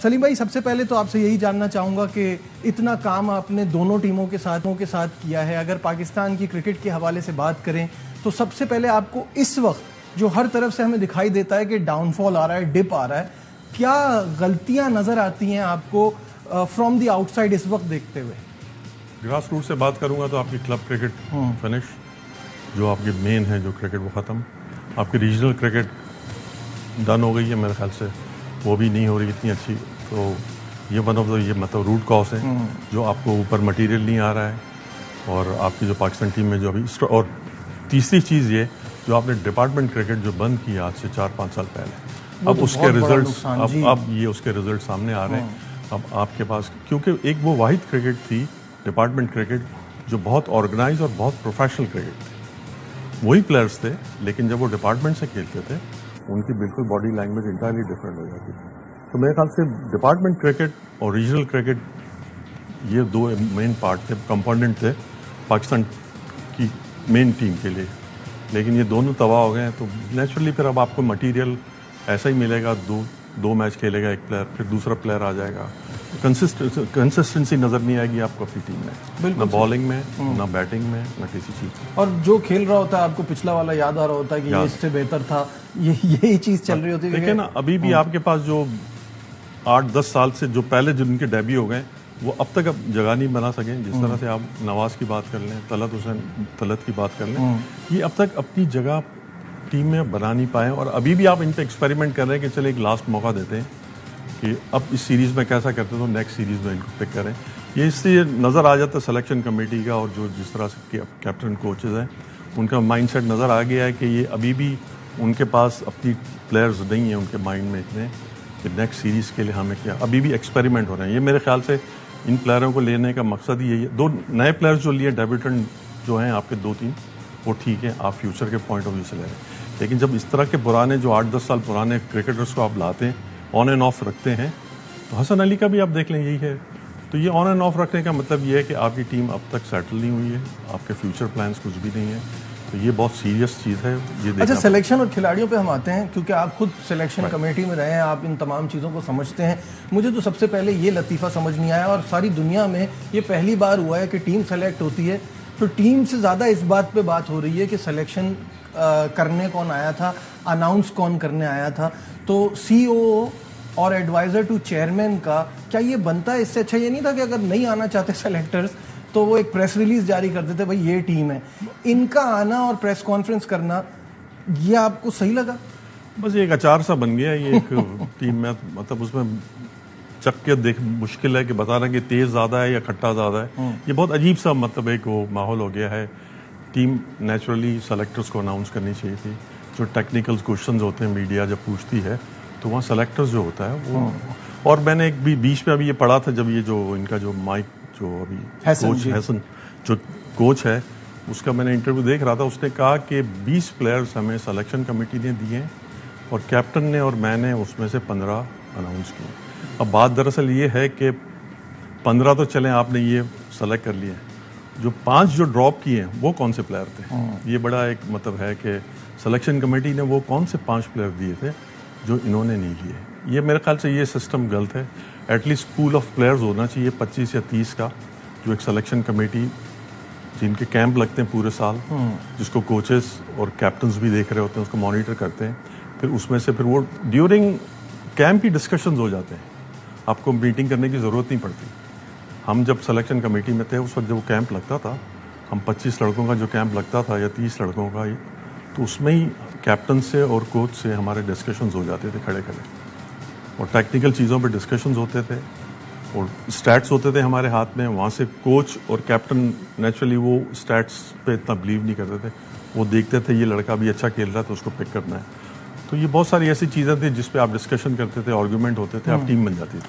सलीम भाई, सबसे पहले तो आपसे यही जानना चाहूँगा कि इतना काम आपने दोनों टीमों के साथ किया है। अगर पाकिस्तान की क्रिकेट के हवाले से बात करें तो सबसे पहले आपको इस वक्त जो हर तरफ से हमें दिखाई देता है कि डाउनफॉल आ रहा है, डिप आ रहा है, क्या गलतियाँ नज़र आती हैं आपको फ्रॉम द आउटसाइड इस वक्त देखते हुए? ग्रास रूट से बात करूंगा तो आपकी क्लब क्रिकेट फिनिश, जो आपकी मेन है जो क्रिकेट, वो ख़त्म। आपकी रीजनल क्रिकेट डन हो गई है मेरे ख्याल से, वो भी नहीं हो रही इतनी अच्छी। तो ये वन ऑफ द ये मतलब रूट कॉज है जो आपको ऊपर मटेरियल नहीं आ रहा है। और आपकी जो पाकिस्तान टीम में जो अभी, और तीसरी चीज़ ये जो आपने डिपार्टमेंट क्रिकेट जो बंद किया आज से 4-5 साल पहले, अब उसके रिजल्ट्स अब ये उसके रिजल्ट सामने आ रहे हैं। अब आपके पास, क्योंकि एक वो वाहिद क्रिकेट थी डिपार्टमेंट क्रिकेट जो बहुत ऑर्गेनाइज और बहुत प्रोफेशनल क्रिकेट थी, वही प्लेयर्स थे, लेकिन जब वो डिपार्टमेंट से खेलते थे उनकी बिल्कुल बॉडी लैंग्वेज इंटायरली डिफरेंट हो जाती थी। तो मेरे ख्याल से डिपार्टमेंट क्रिकेट और रीजनल क्रिकेट ये दो मेन पार्ट थे, कंपोनेंट थे पाकिस्तान की मेन टीम के लिए। लेकिन ये दोनों तबाह हो गए हैं, तो नेचुरली फिर अब आपको मटेरियल ऐसा ही मिलेगा। दो मैच खेलेगा एक प्लेयर, फिर दूसरा प्लेयर आ जाएगा, कंसिस्टेंसी नजर नहीं आएगी आपको अपनी टीम में, ना बॉलिंग में, ना बैटिंग में, ना किसी चीज में। और जो खेल रहा होता है आपको पिछला वाला याद आ रहा होता है कि ये इससे बेहतर था, यही चीज चल रही होती है। देखिए ना, अभी भी आपके पास जो 8-10 साल से जो पहले जिनके डेब्यू हो गए, वो अब तक अब जगह नहीं बना सके। जिस तरह से आप नवाज की बात कर लें, तलत की बात कर लें, ये अब तक अपनी जगह टीम में बना नहीं पाए। और अभी भी आप इन पे एक्सपेरिमेंट कर रहे हैं कि चले एक लास्ट मौका देते हैं कि अब इस सीरीज़ में कैसा करते तो नेक्स्ट सीरीज़ में इनको पिक करें। ये इससे नज़र आ जाता है सिलेक्शन कमेटी का, और जो जिस तरह से कैप्टन कोचेज़ हैं उनका माइंडसेट नज़र आ गया है कि ये अभी भी उनके पास अपनी प्लेयर्स नहीं है उनके माइंड में इतने कि नेक्स्ट सीरीज़ के लिए हमें क्या, अभी भी एक्सपेरिमेंट हो रहे हैं। ये मेरे ख्याल से इन प्लेयरों को लेने का मकसद ही यही है। 2 नए प्लेयर्स जो लिए, डेब्यूटेंट जो हैं आपके 2-3, वो ठीक है, आप फ्यूचर के पॉइंट ऑफ व्यू से ले रहे हैं। लेकिन जब इस तरह के पुराने जो 8-10 साल पुराने क्रिकेटर्स को आप लाते हैं, ऑन एंड ऑफ रखते हैं, तो हसन अली का भी आप देख लें यही है। तो ये ऑन एंड ऑफ रखने का मतलब ये है कि आपकी टीम अब तक सेटल नहीं हुई है, आपके फ्यूचर प्लान्स कुछ भी नहीं है। तो ये बहुत सीरियस चीज़ है ये। अच्छा, सिलेक्शन और खिलाड़ियों पे हम आते हैं, क्योंकि आप खुद सिलेक्शन कमेटी में रहे हैं, आप इन तमाम चीज़ों को समझते हैं। मुझे तो सबसे पहले ये लतीफ़ा समझ नहीं आया, और सारी दुनिया में ये पहली बार हुआ है कि टीम सेलेक्ट होती है तो टीम से ज़्यादा इस बात पे बात हो रही है कि सिलेक्शन करने कौन आया था, अनाउंस कौन करने आया था। तो CEO और एडवाइज़र टू चेयरमैन का क्या ये बनता है? इससे अच्छा ये नहीं था कि अगर नहीं आना चाहते सेलेक्टर्स तो वो एक प्रेस रिलीज जारी कर देते, भाई ये टीम है। इनका आना और प्रेस कॉन्फ्रेंस करना, ये आपको सही लगा? बस एक अचार सा बन गया ये एक टीम में, मतलब उसमें चक के देख मुश्किल है कि बताना कि तेज ज़्यादा है या खट्टा ज़्यादा है। ये बहुत अजीब सा मतलब एक वो माहौल हो गया है। टीम नेचुरली सेलेक्टर्स को अनाउंस करनी चाहिए थी। जो टेक्निकल क्वेश्चंस होते हैं मीडिया जब पूछती है तो वहाँ सेलेक्टर्स जो होता है वो, और मैंने एक भी बीच में अभी ये पढ़ा था, जब ये जो इनका जो माइक जो अभी कोच हसन जो कोच है उसका मैंने इंटरव्यू देख रहा था, उसने कहा कि 20 प्लेयर्स हमें सिलेक्शन कमेटी ने दिए हैं और कैप्टन ने और मैंने उसमें से 15 अनाउंस किए। अब बात दरअसल ये है कि 15 तो चलें आपने ये सेलेक्ट कर लिए, जो 5 जो ड्रॉप किए हैं वो कौन से प्लेयर थे? ये बड़ा एक मतलब है कि सिलेक्शन कमेटी ने वो कौन से 5 प्लेयर दिए थे जो इन्होंने नहीं लिए। ये मेरे ख्याल से ये सिस्टम गलत है। एटलीस्ट पूल ऑफ प्लेयर्स होना चाहिए 25 या 30 का, जो एक सिलेक्शन कमेटी जिनके कैंप लगते हैं पूरे साल, जिसको कोचेस और कैप्टन्स भी देख रहे होते हैं, उसको मॉनिटर करते हैं। फिर उसमें से फिर वो ड्यूरिंग कैंप ही डिस्कशंस हो जाते हैं, आपको मीटिंग करने की ज़रूरत नहीं पड़ती। हम जब सिलेक्शन कमेटी में थे उस वक्त जब वो कैंप लगता था, हम 25 लड़कों का जो कैंप लगता था या 30 लड़कों का, तो उसमें ही कैप्टन से और कोच से हमारे डिस्कशंस हो जाते थे खड़े खड़े, और टेक्निकल चीज़ों पे डिस्कशंस होते थे और स्टैट्स होते थे हमारे हाथ में। वहाँ से कोच और कैप्टन नेचुरली वो स्टैट्स पे इतना बिलीव नहीं करते थे, वो देखते थे ये लड़का भी अच्छा खेल रहा है तो उसको पिक करना है। तो ये बहुत सारी ऐसी चीज़ें थी जिस पे आप डिस्कशन करते थे, आर्गूमेंट होते थे, आप टीम बन जाती थी।